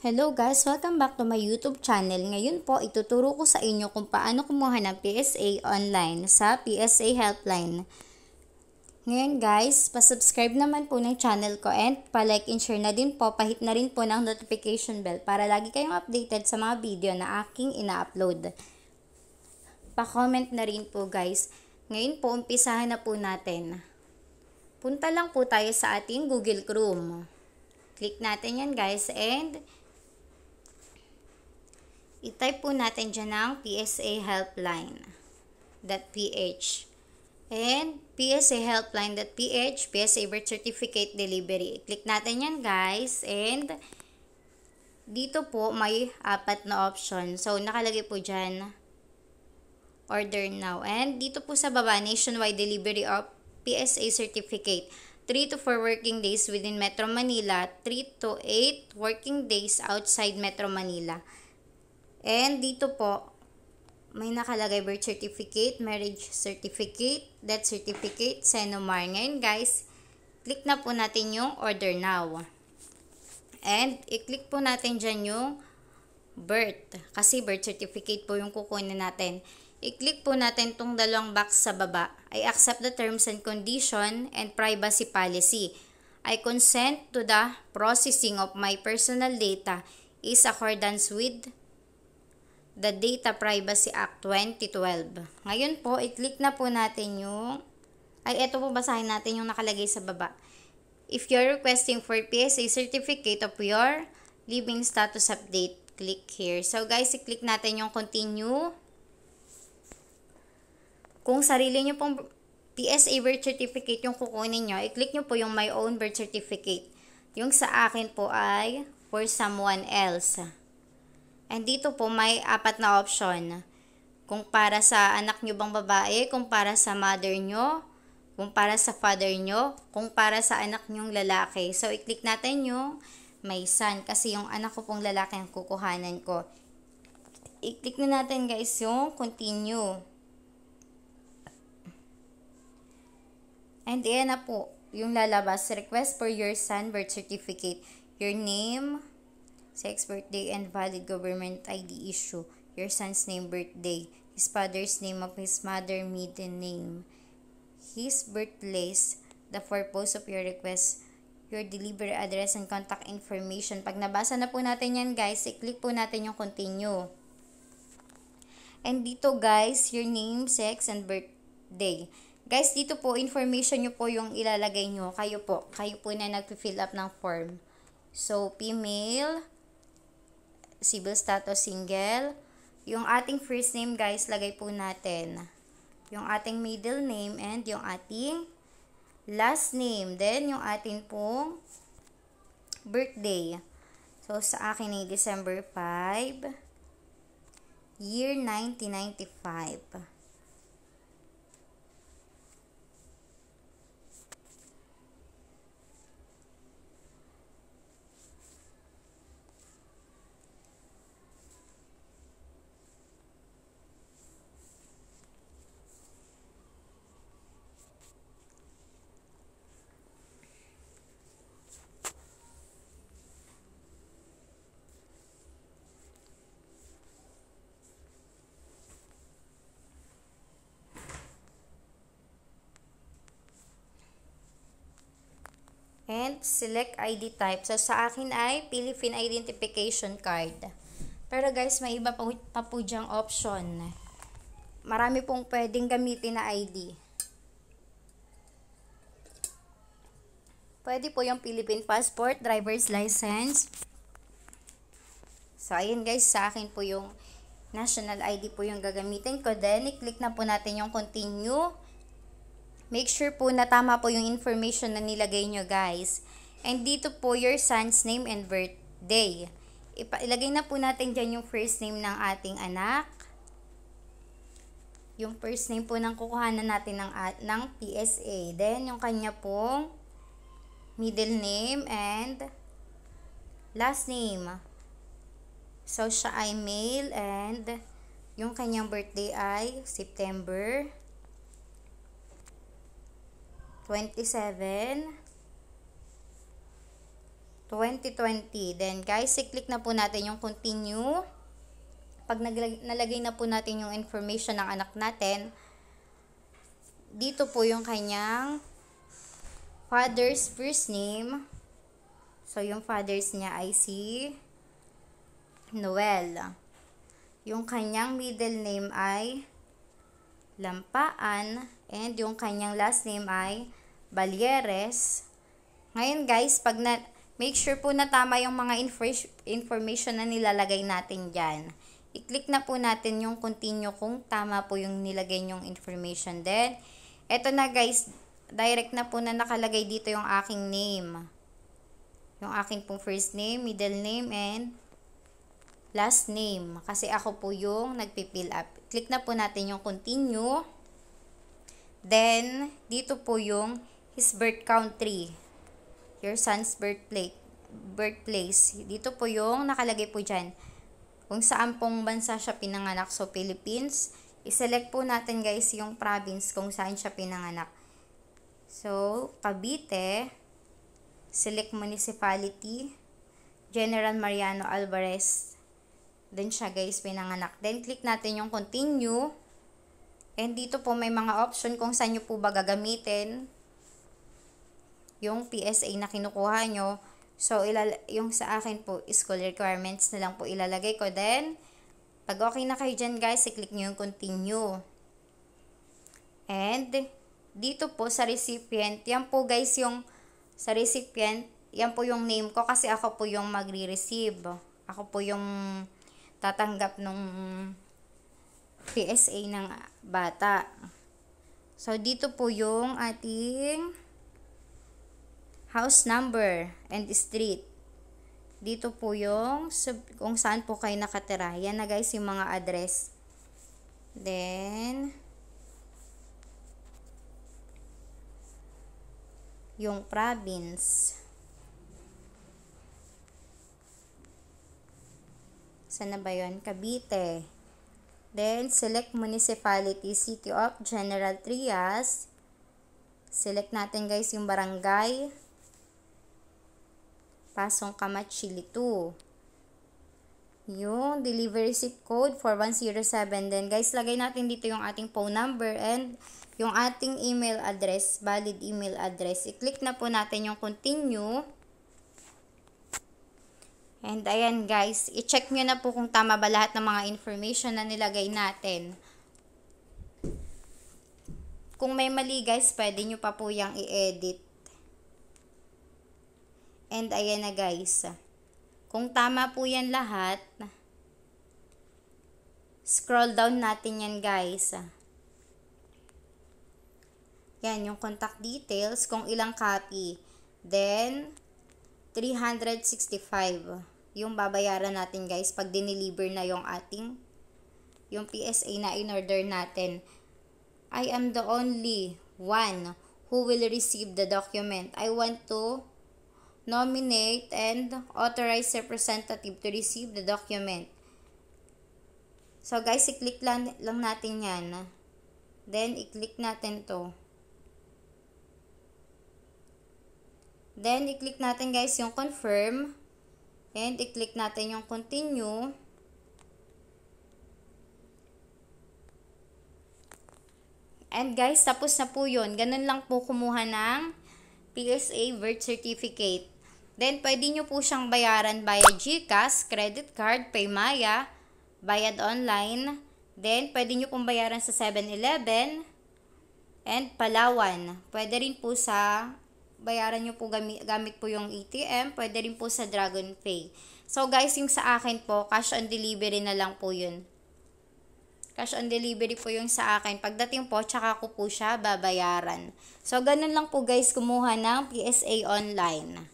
Hello guys! Welcome back to my YouTube channel. Ngayon po, ituturo ko sa inyo kung paano kumuha ng PSA online sa PSA Helpline. Ngayon guys, pasubscribe naman po ng channel ko and pa-like and share na din po, pahit na rin po ng notification bell para lagi kayong updated sa mga video na aking ina-upload. Pa-comment na rin po guys. Ngayon po, umpisahan na po natin. Punta lang po tayo sa ating Google Chrome. Click natin yan guys and i-type po natin dyan ng psahelpline.ph and psahelpline.ph, PSA Birth Certificate Delivery. I-click natin yan guys and dito po may 4 na option. So, nakalagay po dyan order now. And dito po sa baba, nationwide delivery of PSA certificate. 3 to 4 working days within Metro Manila, 3 to 8 working days outside Metro Manila. And dito po, may nakalagay birth certificate, marriage certificate, death certificate, Senomar. Ngayon guys, click na po natin yung order now. And i-click po natin dyan yung birth, kasi birth certificate po yung kukunin natin. I-click po natin tong dalawang box sa baba. I accept the terms and condition and privacy policy. I consent to the processing of my personal data is accordance with the Data Privacy Act 2012. Ngayon po, i-click na po natin yung, ito po basahin natin yung nakalagay sa baba. If you're requesting for PSA certificate of your living status update, click here. So guys, i-click natin yung continue. Kung sarili nyo pong PSA birth certificate yung kukunin nyo, i-click nyo po yung my own birth certificate. Yung sa akin po ay for someone else. And dito po may 4 na option. Kung para sa anak nyo bang babae, kung para sa mother nyo, kung para sa father nyo, kung para sa anak nyong lalaki. So, i-click natin yung my son kasi yung anak ko pong lalaki ang kukuhanan ko. I-click na natin guys yung continue. And ayan na po, yung lalabas, request for your son birth certificate, your name, sex, birthday, and valid government ID issue, your son's name, birthday, his father's name of his mother, maiden name, his birthplace, the purpose of your request, your delivery address, and contact information. Pag nabasa na po natin yan guys, i-click po natin yung continue. And dito guys, your name, sex, and birthday. Guys, dito po, information nyo po yung ilalagay nyo. Kayo po na nag-fill up ng form. So, female, civil status single. Yung ating first name, guys, lagay po natin. Yung ating middle name and yung ating last name. Then, yung ating pong birthday. So, sa akin ay December 5, year 1995. And select ID type. So, sa akin ay Philippine Identification Card. Pero guys, may iba pa po dyang option. Marami pong pwedeng gamitin na ID. Pwede po yung Philippine Passport, Driver's License. So, ayun guys, sa akin po yung National ID po yung gagamitin ko. Then, i-click na po natin yung continue. Make sure po na tama po yung information na nilagay nyo guys. And dito po your son's name and birthday. Ilagay na po natin dyan yung first name ng ating anak. Yung first name po ng kukuhanan natin ng PSA. Then yung kanya pong middle name and last name. So siya ay male and yung kanyang birthday ay September 27, 2020. Then guys, i-click na po natin yung continue. Pag nalagay na po natin yung information ng anak natin, dito po yung kanyang father's first name. So, yung father's niya ay si Noel. Yung kanyang middle name ay Lampaan. And yung kanyang last name ay Balyeres. Ngayon guys, make sure po na tama yung mga information na nilalagay natin dyan. I-click na po natin yung continue kung tama po yung nilagay nyong information. Then, eto na guys, direct na po na nakalagay dito yung aking name. Yung aking pong first name, middle name, and last name. Kasi ako po yung nagpipill up. Click na po natin yung continue. Then, dito po yung his birth country. Your son's birthplace. Dito po yung nakalagay po dyan. Kung saan pong bansa siya pinanganak. So, Philippines. I-select po natin guys yung province kung saan siya pinanganak. So, Cavite. Select municipality. General Mariano Alvarez. Then siya guys pinanganak. Then, click natin yung continue. And dito po may mga option kung saan nyo po ba gagamitin yung PSA na kinukuha nyo. So, yung sa akin po, school requirements na lang po ilalagay ko. Then, pag okay na kayo dyan guys, i-click nyo yung continue. And, dito po sa recipient, yan po guys yung, sa recipient, yan po yung name ko kasi ako po yung magre-receive. Ako po yung tatanggap ng PSA ng bata. So, dito po yung ating house number and street. Dito po yung kung saan po kayo nakatira. Yan na guys yung mga address. Then, yung province. Saan na ba yun? Cavite. Then, select municipality, City of General Trias. Select natin guys yung barangay. Pasong Kamachili 2. Yung delivery zip code 4107. Then guys, lagay natin dito yung ating phone number and yung ating email address, valid email address. I-click na po natin yung continue. And ayan guys, i-check nyo na po kung tama ba lahat ng mga information na nilagay natin. Kung may mali guys, pwede nyo pa po yung i-edit. And ayan na guys. Kung tama po yan lahat, scroll down natin yan guys. Yan yung contact details, kung ilang copy. Then, 365. Yung babayaran natin guys pag dineliver na yung yung PSA na in-order natin. I am the only one who will receive the document. I want to nominate and authorize representative to receive the document. So guys, i-click lang natin yan. Then, i-click natin to. Then, i-click natin guys yung confirm. And, i-click natin yung continue. And guys, tapos na po yun. Ganun lang po kumuha ng PSA birth certificate. Then, pwede nyo po siyang bayaran via GCash, credit card, Paymaya, bayad online. Then, pwede nyo pong bayaran sa 7-Eleven and Palawan. Pwede rin po sa, bayaran nyo po gamit po yung ATM. Pwede rin po sa DragonPay. So, guys, yung sa akin po, cash on delivery na lang po yun. Cash on delivery po yung sa akin. Pagdating po, tsaka ko po siya babayaran. So, ganun lang po guys, kumuha ng PSA online.